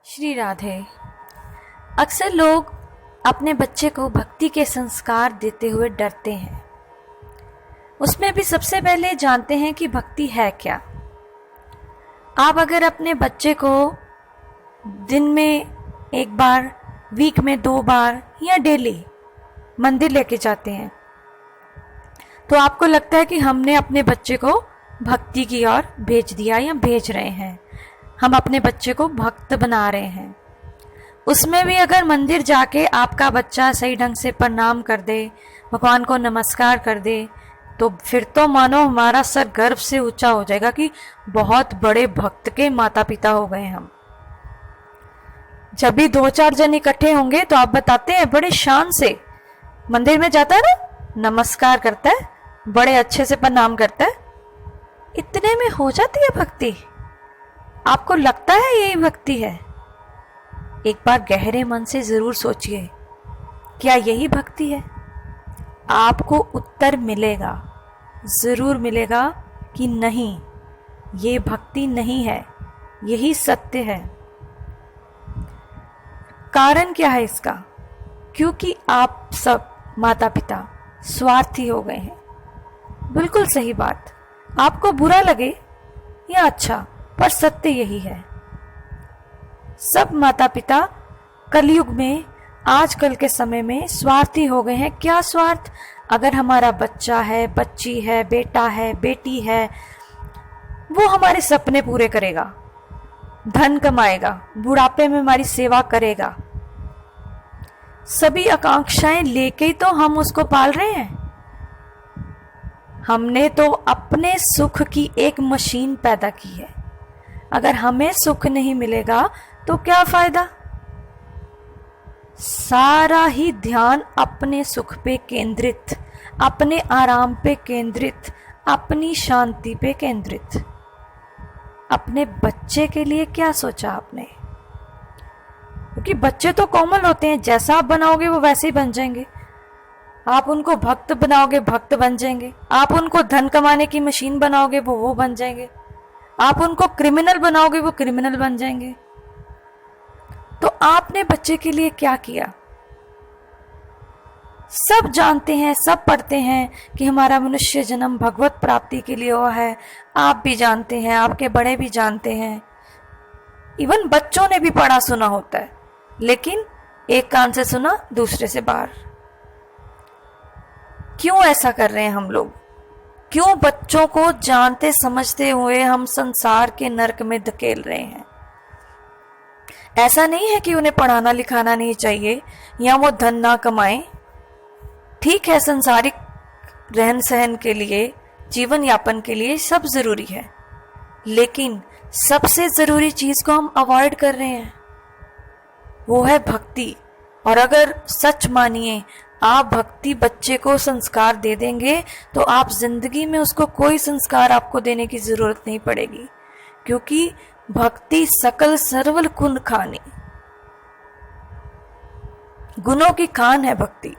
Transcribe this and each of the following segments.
श्री राधे। अक्सर लोग अपने बच्चे को भक्ति के संस्कार देते हुए डरते हैं। उसमें भी सबसे पहले जानते हैं कि भक्ति है क्या। आप अगर अपने बच्चे को दिन में एक बार, वीक में 2 बार या डेली मंदिर लेके जाते हैं तो आपको लगता है कि हमने अपने बच्चे को भक्ति की ओर भेज दिया या भेज रहे हैं, हम अपने बच्चे को भक्त बना रहे हैं। उसमें भी अगर मंदिर जाके आपका बच्चा सही ढंग से प्रणाम कर दे, भगवान को नमस्कार कर दे, तो फिर तो मानो हमारा सर गर्व से ऊंचा हो जाएगा कि बहुत बड़े भक्त के माता पिता हो गए हम। जब भी 2-4 जन इकट्ठे होंगे तो आप बताते हैं बड़े शान से मंदिर में जाता है ना, नमस्कार करता है, बड़े अच्छे से प्रणाम करता है। इतने में हो जाती है भक्ति? आपको लगता है यही भक्ति है? एक बार गहरे मन से जरूर सोचिए, क्या यही भक्ति है? आपको उत्तर मिलेगा, जरूर मिलेगा कि नहीं, ये भक्ति नहीं है, यही सत्य है। कारण क्या है इसका? क्योंकि आप सब माता पिता स्वार्थी हो गए हैं। बिल्कुल सही बात, आपको बुरा लगे या अच्छा, पर सत्य यही है। सब माता पिता कलयुग में, आजकल के समय में स्वार्थी हो गए हैं। क्या स्वार्थ? अगर हमारा बच्चा है, बच्ची है, बेटा है, बेटी है, वो हमारे सपने पूरे करेगा, धन कमाएगा, बुढ़ापे में हमारी सेवा करेगा, सभी आकांक्षाएं लेके ही तो हम उसको पाल रहे हैं। हमने तो अपने सुख की एक मशीन पैदा की है। अगर हमें सुख नहीं मिलेगा तो क्या फायदा? सारा ही ध्यान अपने सुख पे केंद्रित, अपने आराम पे केंद्रित, अपनी शांति पे केंद्रित। अपने बच्चे के लिए क्या सोचा आपने? क्योंकि बच्चे तो कोमल होते हैं, जैसा आप बनाओगे वो वैसे ही बन जाएंगे। आप उनको भक्त बनाओगे, भक्त बन जाएंगे। आप उनको धन कमाने की मशीन बनाओगे, वो बन जाएंगे। आप उनको क्रिमिनल बनाओगे, वो क्रिमिनल बन जाएंगे। तो आपने बच्चे के लिए क्या किया? सब जानते हैं, सब पढ़ते हैं कि हमारा मनुष्य जन्म भगवत प्राप्ति के लिए हुआ है। आप भी जानते हैं, आपके बड़े भी जानते हैं, इवन बच्चों ने भी पढ़ा सुना होता है, लेकिन एक कान से सुना, दूसरे से बाहर। क्यों ऐसा कर रहे हैं हम लोग? क्यों बच्चों को जानते समझते हुए हम संसार के नरक में धकेल रहे हैं? ऐसा नहीं है कि उन्हें पढ़ाना लिखाना नहीं चाहिए या वो धन ना कमाएं। ठीक है, संसारिक रहन सहन के लिए, जीवन यापन के लिए सब जरूरी है, लेकिन सबसे जरूरी चीज को हम अवॉइड कर रहे हैं, वो है भक्ति। और अगर सच मानिए, आप भक्ति बच्चे को संस्कार दे देंगे तो आप जिंदगी में उसको कोई संस्कार आपको देने की जरूरत नहीं पड़ेगी, क्योंकि भक्ति सकल सरवल गुण खानी, गुणों की खान है भक्ति।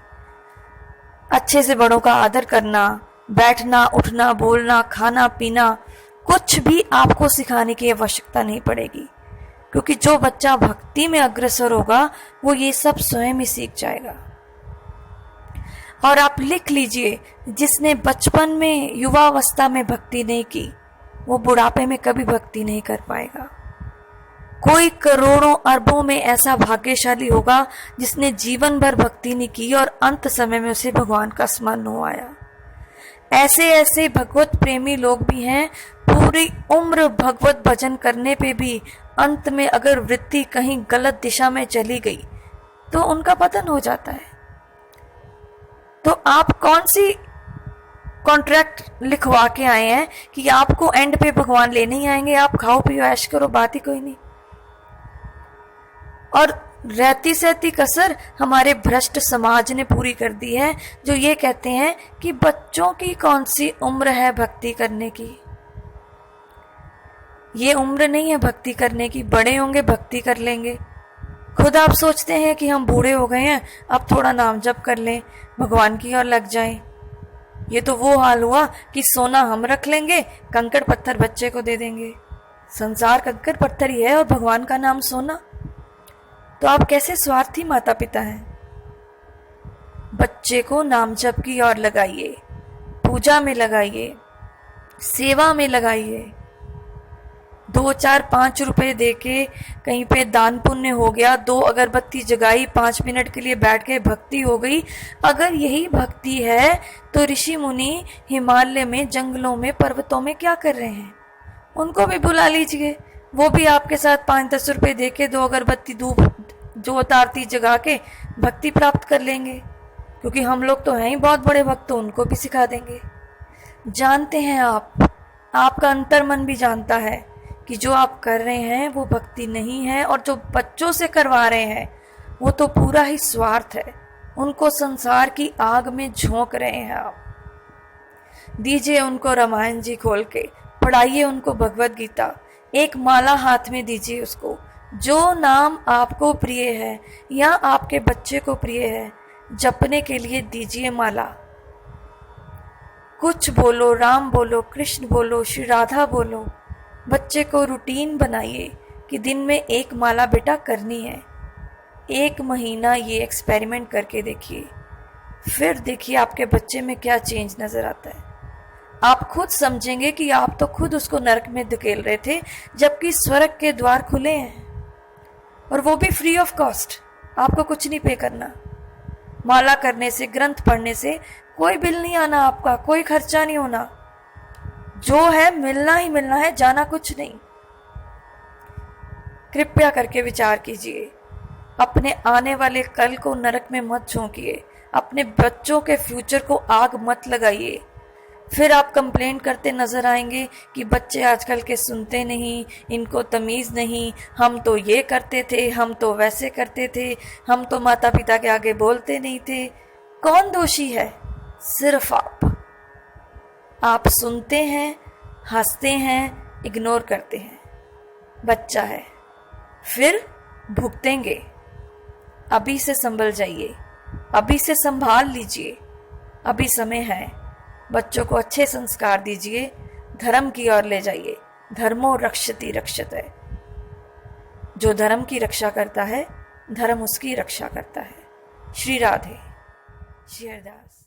अच्छे से बड़ों का आदर करना, बैठना, उठना, बोलना, खाना पीना, कुछ भी आपको सिखाने की आवश्यकता नहीं पड़ेगी, क्योंकि जो बच्चा भक्ति में अग्रसर होगा वो ये सब स्वयं ही सीख जाएगा। और आप लिख लीजिए, जिसने बचपन में, युवावस्था में भक्ति नहीं की, वो बुढ़ापे में कभी भक्ति नहीं कर पाएगा। कोई करोड़ों अरबों में ऐसा भाग्यशाली होगा जिसने जीवन भर भक्ति नहीं की और अंत समय में उसे भगवान का स्मरण हो आया। ऐसे ऐसे भगवत प्रेमी लोग भी हैं, पूरी उम्र भगवत भजन करने पे भी अंत में अगर वृत्ति कहीं गलत दिशा में चली गई तो उनका पतन हो जाता है। तो आप कौन सी कॉन्ट्रैक्ट लिखवा के आए हैं कि आपको एंड पे भगवान लेने ही आएंगे? आप खाओ पियो ऐश करो, बात ही कोई नहीं। और रहती सहती कसर हमारे भ्रष्ट समाज ने पूरी कर दी है, जो ये कहते हैं कि बच्चों की कौन सी उम्र है भक्ति करने की। ये उम्र नहीं है भक्ति करने की, बड़े होंगे भक्ति कर लेंगे। खुद आप सोचते हैं कि हम बूढ़े हो गए हैं, अब थोड़ा नाम जप कर लें, भगवान की ओर लग जाएं। ये तो वो हाल हुआ कि सोना हम रख लेंगे, कंकड़ पत्थर बच्चे को दे देंगे। संसार कंकड़ पत्थर ही है और भगवान का नाम सोना। तो आप कैसे स्वार्थी माता पिता हैं। बच्चे को नाम जप की ओर लगाइए, पूजा में लगाइए, सेवा में लगाइए। 2, 4, 5 रुपए देके कहीं पे दान पुण्य हो गया, 2 अगरबत्ती जगाई, 5 मिनट के लिए बैठ के भक्ति हो गई। अगर यही भक्ति है तो ऋषि मुनि हिमालय में, जंगलों में, पर्वतों में क्या कर रहे हैं? उनको भी बुला लीजिए, वो भी आपके साथ 5-10 रुपए देके 2 अगरबत्ती, धूप, जोत आरती जगा के भक्ति प्राप्त कर लेंगे। क्योंकि हम लोग तो हैं ही बहुत बड़े भक्त, तो उनको भी सिखा देंगे। जानते हैं आपका अंतर्मन भी जानता है कि जो आप कर रहे हैं वो भक्ति नहीं है, और जो बच्चों से करवा रहे हैं वो तो पूरा ही स्वार्थ है। उनको संसार की आग में झोंक रहे हैं आप। दीजिए उनको रामायण जी खोल के, पढ़ाइए उनको भगवत गीता, एक माला हाथ में दीजिए उसको। जो नाम आपको प्रिय है या आपके बच्चे को प्रिय है, जपने के लिए दीजिए माला। कुछ बोलो, राम बोलो, कृष्ण बोलो, श्री राधा बोलो। बच्चे को रूटीन बनाइए कि दिन में 1 माला बेटा करनी है। 1 महीना ये एक्सपेरिमेंट करके देखिए, फिर देखिए आपके बच्चे में क्या चेंज नजर आता है। आप खुद समझेंगे कि आप तो खुद उसको नरक में धकेल रहे थे, जबकि स्वर्ग के द्वार खुले हैं, और वो भी फ्री ऑफ कॉस्ट। आपको कुछ नहीं पे करना। माला करने से, ग्रंथ पढ़ने से कोई बिल नहीं आना, आपका कोई खर्चा नहीं होना। जो है मिलना ही मिलना है, जाना कुछ नहीं। कृपया करके विचार कीजिए। अपने आने वाले कल को नरक में मत झोंकिए। अपने बच्चों के फ्यूचर को आग मत लगाइए। फिर आप कंप्लेंट करते नजर आएंगे कि बच्चे आजकल के सुनते नहीं, इनको तमीज नहीं, हम तो ये करते थे, हम तो वैसे करते थे, हम तो माता पिता के आगे बोलते नहीं थे। कौन दोषी है? सिर्फ आप सुनते हैं, हंसते हैं, इग्नोर करते हैं। बच्चा है, फिर भुगतेंगे। अभी से संभल जाइए, अभी से संभाल लीजिए, अभी समय है। बच्चों को अच्छे संस्कार दीजिए, धर्म की ओर ले जाइए। धर्मो रक्षति रक्षते। जो धर्म की रक्षा करता है, धर्म उसकी रक्षा करता है। श्री राधे, श्री हरिदास।